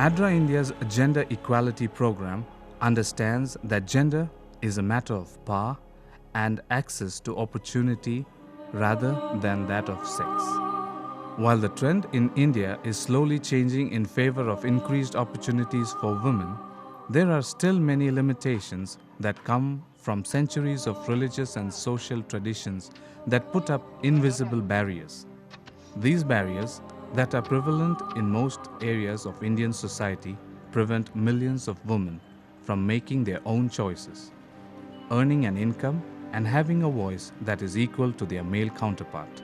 ADRA India's Gender Equality Program understands that gender is a matter of power and access to opportunity rather than that of sex. While the trend in India is slowly changing in favor of increased opportunities for women, there are still many limitations that come from centuries of religious and social traditions that put up invisible barriers. These barriers that are prevalent in most areas of Indian society prevent millions of women from making their own choices, earning an income and having a voice that is equal to their male counterpart.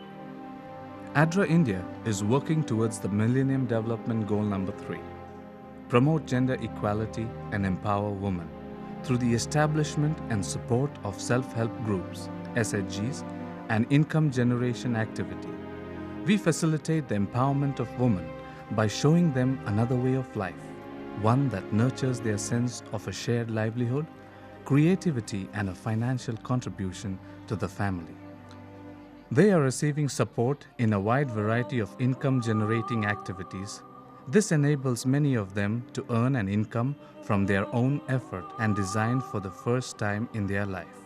ADRA India is working towards the Millennium Development Goal number 3, promote gender equality and empower women through the establishment and support of self-help groups, SHGs, and income generation activity. We facilitate the empowerment of women by showing them another way of life, one that nurtures their sense of a shared livelihood, creativity, and a financial contribution to the family. They are receiving support in a wide variety of income-generating activities. This enables many of them to earn an income from their own effort and design for the first time in their life.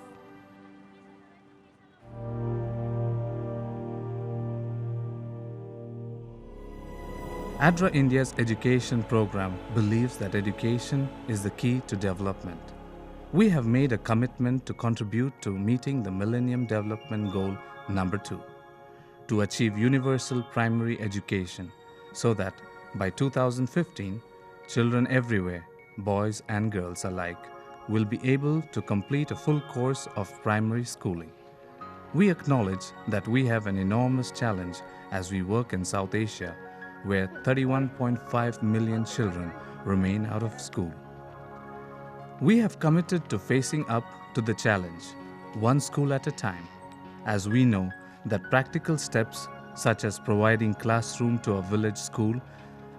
ADRA India's education program believes that education is the key to development. We have made a commitment to contribute to meeting the Millennium Development Goal number 2, to achieve universal primary education so that by 2015, children everywhere, boys and girls alike, will be able to complete a full course of primary schooling. We acknowledge that we have an enormous challenge as we work in South Asia, where 31.5 million children remain out of school. We have committed to facing up to the challenge, one school at a time, as we know that practical steps such as providing classroom to a village school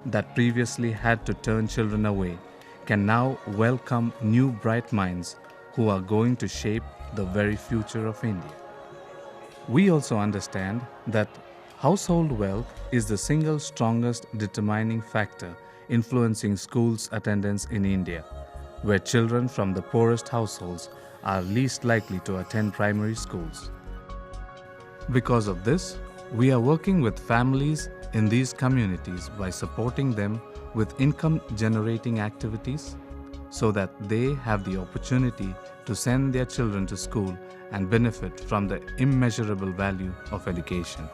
that previously had to turn children away can now welcome new bright minds who are going to shape the very future of India. We also understand that household wealth is the single strongest determining factor influencing schools' attendance in India, where children from the poorest households are least likely to attend primary schools. Because of this, we are working with families in these communities by supporting them with income-generating activities so that they have the opportunity to send their children to school and benefit from the immeasurable value of education.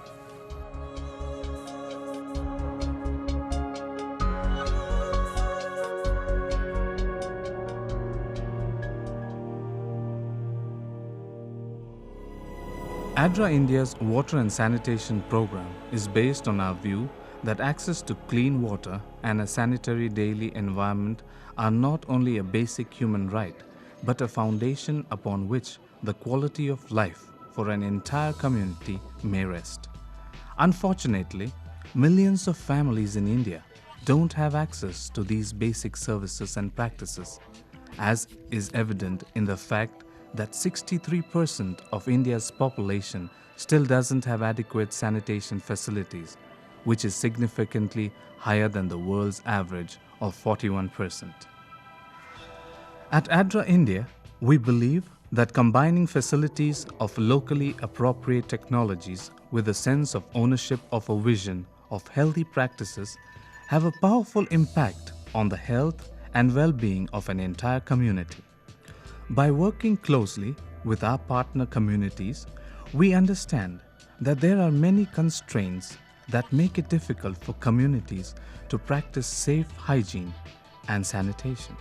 ADRA India's water and sanitation program is based on our view that access to clean water and a sanitary daily environment are not only a basic human right, but a foundation upon which the quality of life for an entire community may rest. Unfortunately, millions of families in India don't have access to these basic services and practices, as is evident in the fact that 63% of India's population still doesn't have adequate sanitation facilities, which is significantly higher than the world's average of 41%. At ADRA India, we believe that combining facilities of locally appropriate technologies with a sense of ownership of a vision of healthy practices have a powerful impact on the health and well-being of an entire community. By working closely with our partner communities, we understand that there are many constraints that make it difficult for communities to practice safe hygiene and sanitation.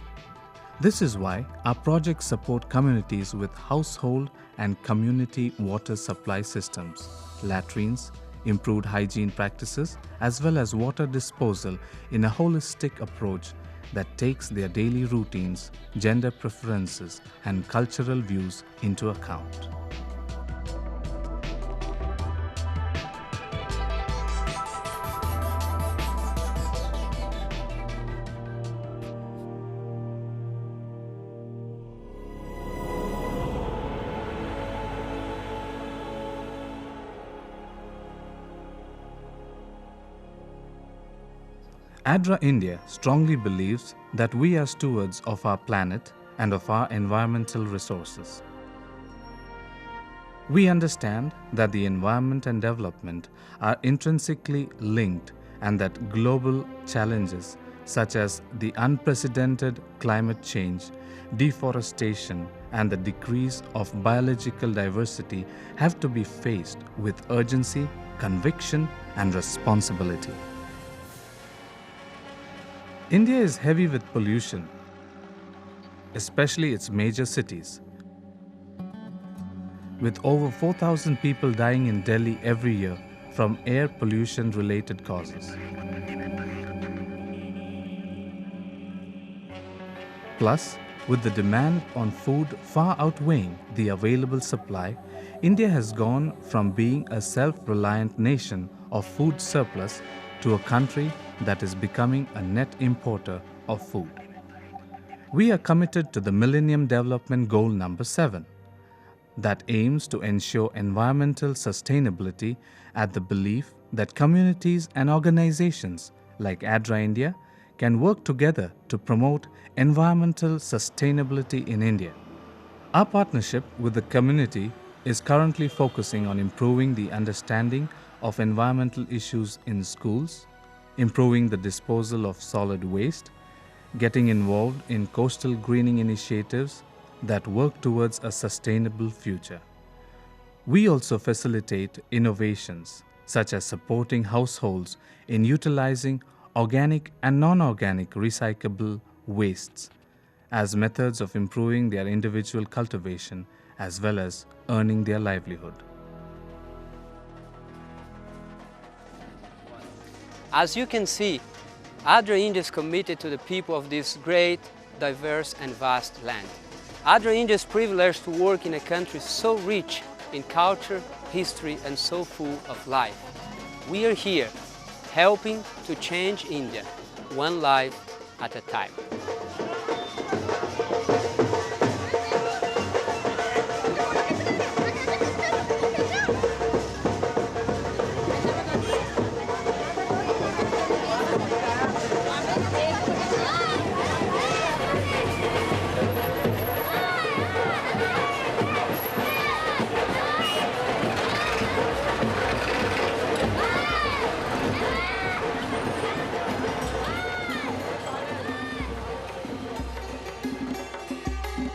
This is why our projects support communities with household and community water supply systems, latrines, improved hygiene practices, as well as water disposal in a holistic approach that takes their daily routines, gender preferences, and cultural views into account. ADRA India strongly believes that we are stewards of our planet and of our environmental resources. We understand that the environment and development are intrinsically linked and that global challenges such as the unprecedented climate change, deforestation, and the decrease of biological diversity have to be faced with urgency, conviction, and responsibility. India is heavy with pollution, especially its major cities, with over 4,000 people dying in Delhi every year from air pollution-related causes. Plus, with the demand on food far outweighing the available supply, India has gone from being a self-reliant nation of food surplus to a country that is becoming a net importer of food. We are committed to the Millennium Development Goal number 7 that aims to ensure environmental sustainability at the belief that communities and organizations like ADRA India can work together to promote environmental sustainability in India. Our partnership with the community is currently focusing on improving the understanding of environmental issues in schools, improving the disposal of solid waste, getting involved in coastal greening initiatives that work towards a sustainable future. We also facilitate innovations such as supporting households in utilizing organic and non-organic recyclable wastes as methods of improving their individual cultivation as well as earning their livelihood. As you can see, ADRA India is committed to the people of this great, diverse and vast land. ADRA India is privileged to work in a country so rich in culture, history and so full of life. We are here helping to change India, one life at a time.